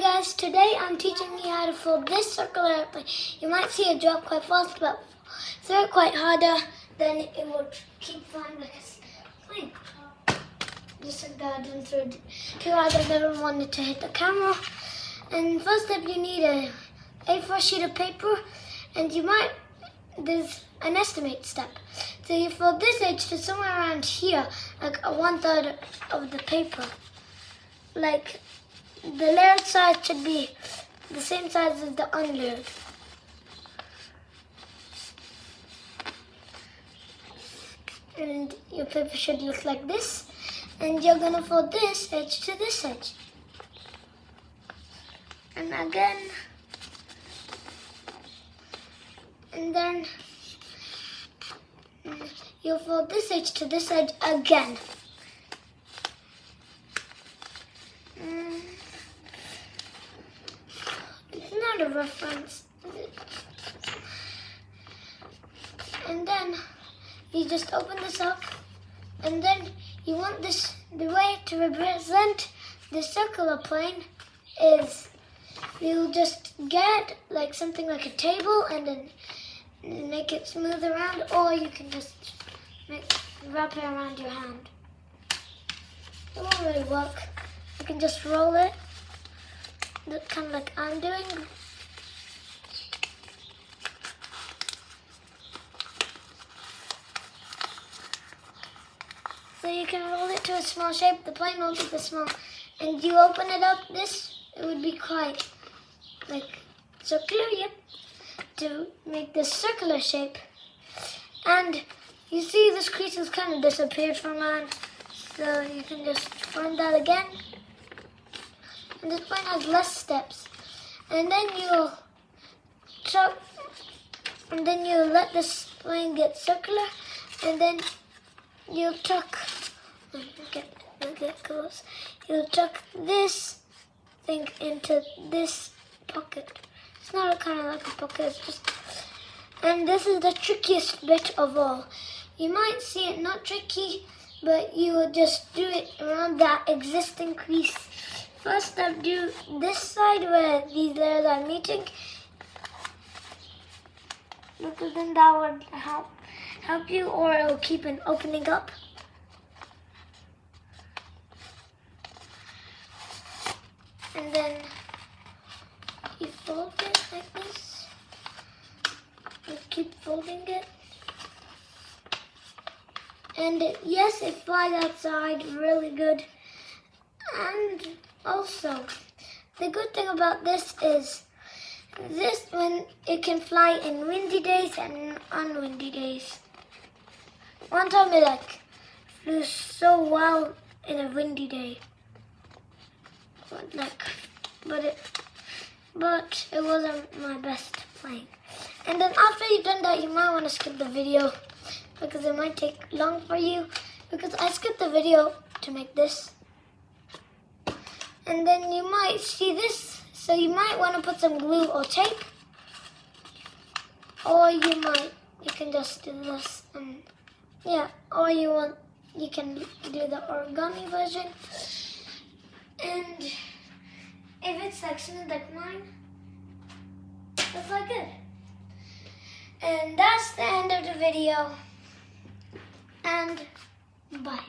guys, today I'm teaching you how to fold this circular airplane. You might see it drop quite fast, but throw it quite harder, then it will keep flying like a plane. Just like that, and throw it too hard, I never wanted to hit the camera. And first step, you need a A4 sheet of paper, and there's an estimate step. So you fold this edge to somewhere around here, like a 1/3 of the paper. Like the layered side should be the same size as the unlayered. And your paper should look like this. And you're gonna fold this edge to this edge. And again. And then you'll fold this edge to this edge again. It's not a reference. And then you just open this up, and then you want the way to represent the circular plane is you'll just get like something like a table and then make it smooth around, or you can just wrap it around your hand. It won't really work. You can just roll it, kind of like I'm doing. So you can roll it to a small shape. The plane won't be this small. And you open it up, it would be quite like circular, yep, to make this circular shape. And you see this crease has kind of disappeared from mine, so you can just find that again. And this plane has less steps. And then you'll let this plane get circular, and then you'll tuck, get close. You'll tuck this thing into this pocket. It's not kind of like a pocket, it's just, and this is the trickiest bit of all. You might see it not tricky, but you will just do it around that existing crease. First step, do this side where these layers are meeting, because then that would help you, or it will keep an opening up. And then you fold it like this. You keep folding it. And yes, it flies outside really good. And also, the good thing about this is when it can fly in windy days and unwindy days. One time it flew so well in a windy day. But it wasn't my best plane. And then after you've done that, you might want to skip the video because it might take long for you, because I skipped the video to make this. And then you might see this, so you might want to put some glue or tape, or you can just do this, and yeah, or you can do the origami version. And if it's like smooth like mine, that's like good. And that's the end of the video. And bye.